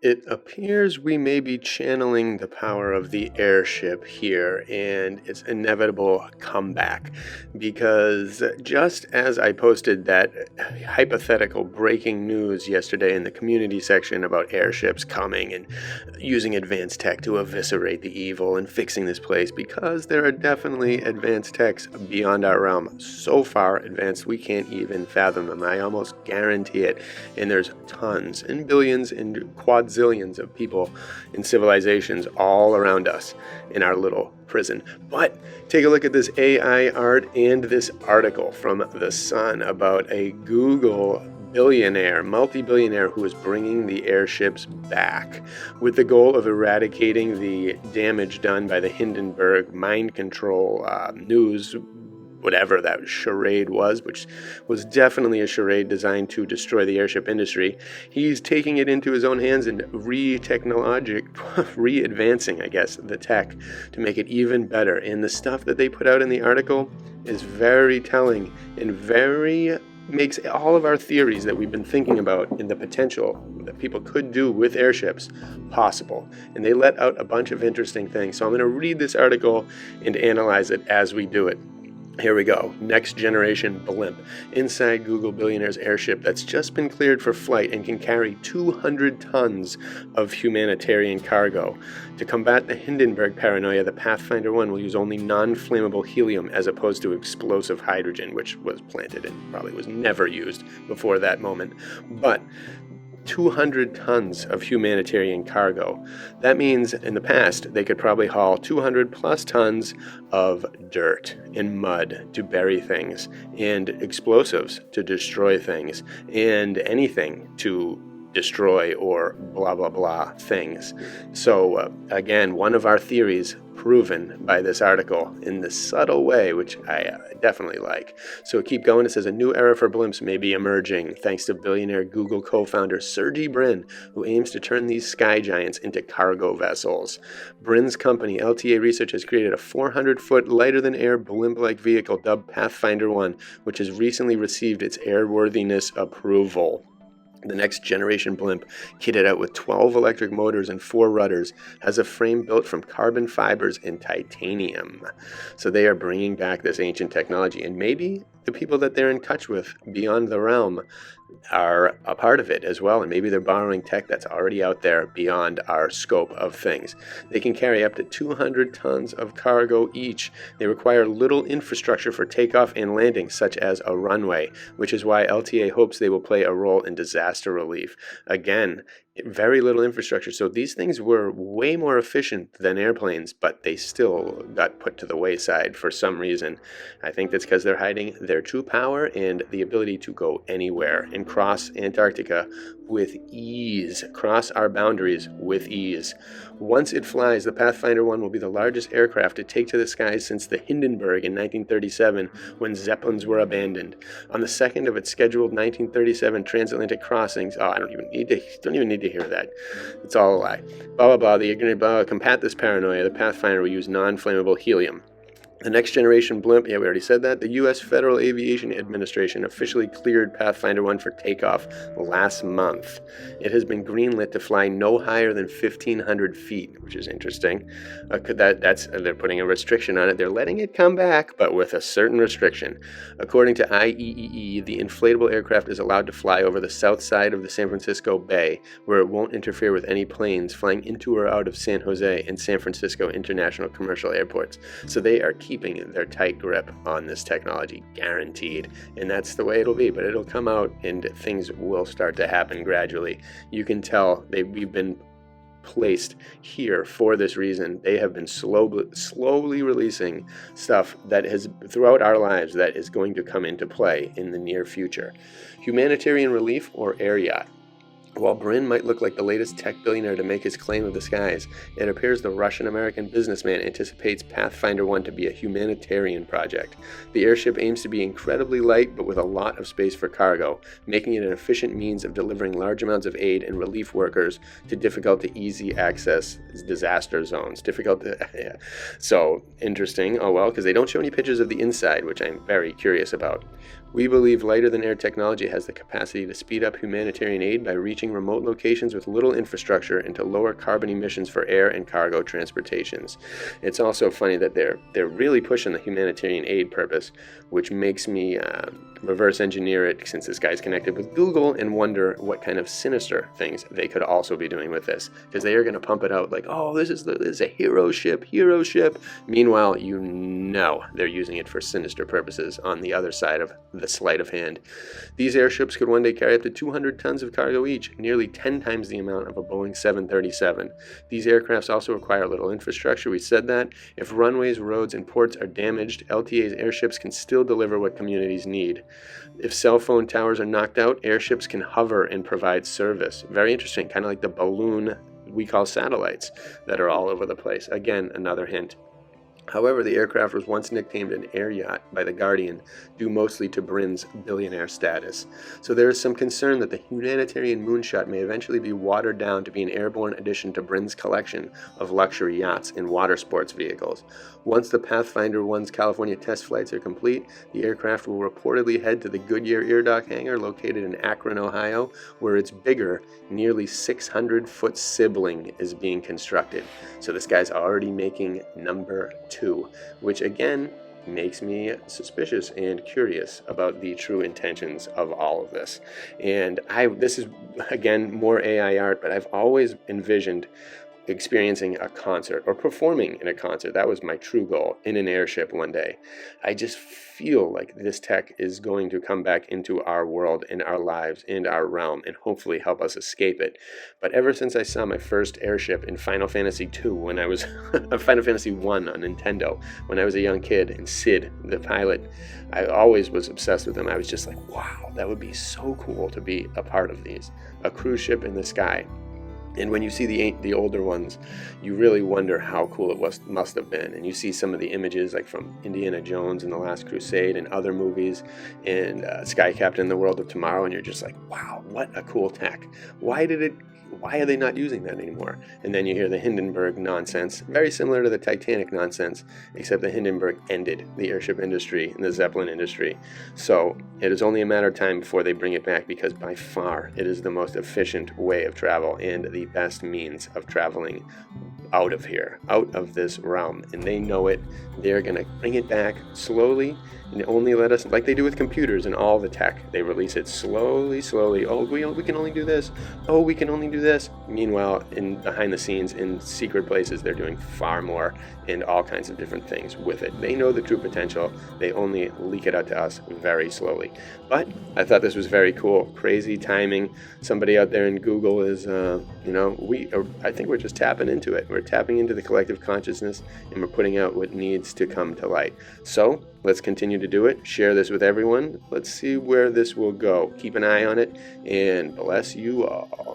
It appears we may be channeling the power of the airship here and its inevitable comeback. Because just as I posted that hypothetical breaking news yesterday in the community section about airships coming and using advanced tech to eviscerate the evil and fixing this place, because there are definitely advanced techs beyond our realm, so far advanced we can't even fathom them. I almost guarantee it. And there's tons and billions and quadzillions of people in civilizations all around us in our little prison. But take a look at this AI art and this article from The Sun about a Google billionaire, multi-billionaire, who is bringing the airships back with the goal of eradicating the damage done by the Hindenburg mind control news, whatever that charade was, which was definitely a charade designed to destroy the airship industry. He's taking it into his own hands and re-advancing, I guess, the tech to make it even better. And the stuff that they put out in the article is very telling and very makes all of our theories that we've been thinking about in the potential that people could do with airships possible. And they let out a bunch of interesting things. So I'm going to read this article and analyze it as we do it. Here we go. Next generation blimp. Inside Google billionaire's airship that's just been cleared for flight and can carry 200 tons of humanitarian cargo. To combat the Hindenburg paranoia, the Pathfinder 1 will use only non-flammable helium as opposed to explosive hydrogen, which was planted and probably was never used before that moment. But 200 tons of humanitarian cargo. That means in the past they could probably haul 200 plus tons of dirt and mud to bury things, and explosives to destroy things, and anything to destroy or blah blah blah things. So again, one of our theories proven by this article in this subtle way, which I definitely like. So keep going. It says a new era for blimps may be emerging thanks to billionaire Google co-founder Sergey Brin, who aims to turn these sky giants into cargo vessels. Brin's company LTA Research has created a 400-foot lighter-than-air blimp-like vehicle dubbed Pathfinder 1, which has recently received its airworthiness approval. The next generation blimp, kitted out with 12 electric motors and 4 rudders, has a frame built from carbon fibers and titanium. So they are bringing back this ancient technology, and maybe the people that they're in touch with beyond the realm are a part of it as well, and maybe they're borrowing tech that's already out there beyond our scope of things. They can carry up to 200 tons of cargo each. They require little infrastructure for takeoff and landing, such as a runway, which is why LTA hopes they will play a role in disaster relief. Again, very little infrastructure. So these things were way more efficient than airplanes, but they still got put to the wayside for some reason. I think that's because they're hiding their true power and the ability to go anywhere and cross Antarctica with ease, cross our boundaries with ease. Once it flies, the Pathfinder 1 will be the largest aircraft to take to the skies since the Hindenburg in 1937, when Zeppelins were abandoned. On the second of its scheduled 1937 transatlantic crossings, I don't even need to hear that. It's all a lie. Blah, blah, blah. They're going to combat this paranoia. The Pathfinder will use non-flammable helium. The next generation blimp, we already said that. The U.S. Federal Aviation Administration officially cleared Pathfinder 1 for takeoff last month. It has been greenlit to fly no higher than 1,500 feet, which is interesting. They're putting a restriction on it. They're letting it come back, but with a certain restriction. According to IEEE, the inflatable aircraft is allowed to fly over the south side of the San Francisco Bay, where it won't interfere with any planes flying into or out of San Jose and San Francisco International Commercial Airports. So they are keeping their tight grip on this technology, guaranteed. And that's the way it'll be, but it'll come out and things will start to happen gradually. You can tell we've been placed here for this reason. They have been slowly releasing stuff that has, throughout our lives, that is going to come into play in the near future. Humanitarian relief or air yacht. While Brin might look like the latest tech billionaire to make his claim of the skies, it appears the Russian-American businessman anticipates Pathfinder 1 to be a humanitarian project. The airship aims to be incredibly light but with a lot of space for cargo, making it an efficient means of delivering large amounts of aid and relief workers to difficult to easy access disaster zones. So, interesting. Oh well, because they don't show any pictures of the inside, which I'm very curious about. We believe lighter-than-air technology has the capacity to speed up humanitarian aid by reaching remote locations with little infrastructure and to lower carbon emissions for air and cargo transportations. It's also funny that they're really pushing the humanitarian aid purpose, which makes me reverse engineer it, since this guy's connected with Google, and wonder what kind of sinister things they could also be doing with this, because they are going to pump it out like, oh, this is a hero ship. Meanwhile, they're using it for sinister purposes on the other side of the sleight of hand. These airships could one day carry up to 200 tons of cargo each, nearly 10 times the amount of a Boeing 737. These aircrafts also require little infrastructure. We said that. If runways, roads, and ports are damaged, LTA's airships can still deliver what communities need. If cell phone towers are knocked out, airships can hover and provide service. Very interesting, kind of like the balloon we call satellites that are all over the place. Again, another hint. However, the aircraft was once nicknamed an air yacht by The Guardian, due mostly to Brin's billionaire status. So there is some concern that the Humanitarian moonshot may eventually be watered down to be an airborne addition to Brin's collection of luxury yachts and water sports vehicles. Once the Pathfinder 1's California test flights are complete, the aircraft will reportedly head to the Goodyear Air Dock hangar located in Akron, Ohio, where its bigger, nearly 600-foot sibling is being constructed. So this guy's already making number 2, which again makes me suspicious and curious about the true intentions of all of this. And this is again more AI art, but I've always envisioned experiencing a concert or performing in a concert. That was my true goal, in an airship one day. I just feel like this tech is going to come back into our world and our lives and our realm and hopefully help us escape it. But ever since I saw my first airship in Final Fantasy II when I was Final Fantasy I on Nintendo when I was a young kid, and Sid, the pilot, I always was obsessed with him. I was just like, wow, that would be so cool to be a part of these. A cruise ship in the sky. And when you see the older ones, you really wonder how cool it must have been. And you see some of the images like from Indiana Jones and The Last Crusade and other movies, and Sky Captain: The World of Tomorrow, and you're just like, wow, what a cool tech. Why are they not using that anymore? And then you hear the Hindenburg nonsense, very similar to the Titanic nonsense, except the Hindenburg ended the airship industry and the Zeppelin industry. So it is only a matter of time before they bring it back, because by far it is the most efficient way of travel and the best means of traveling out of here, out of this realm. And they know it. They're going to bring it back slowly and only let us, like they do with computers and all the tech. They release it slowly. Oh, we can only do this. Oh, we can only do this. Meanwhile, behind the scenes, in secret places, they're doing far more and all kinds of different things with it. They know the true potential. They only leak it out to us very slowly. But I thought this was very cool. Crazy timing. Somebody out there in Google is, I think we're just tapping into it. We're tapping into the collective consciousness, and we're putting out what needs to come to light. So let's continue to do it. Share this with everyone. Let's see where this will go. Keep an eye on it, and bless you all.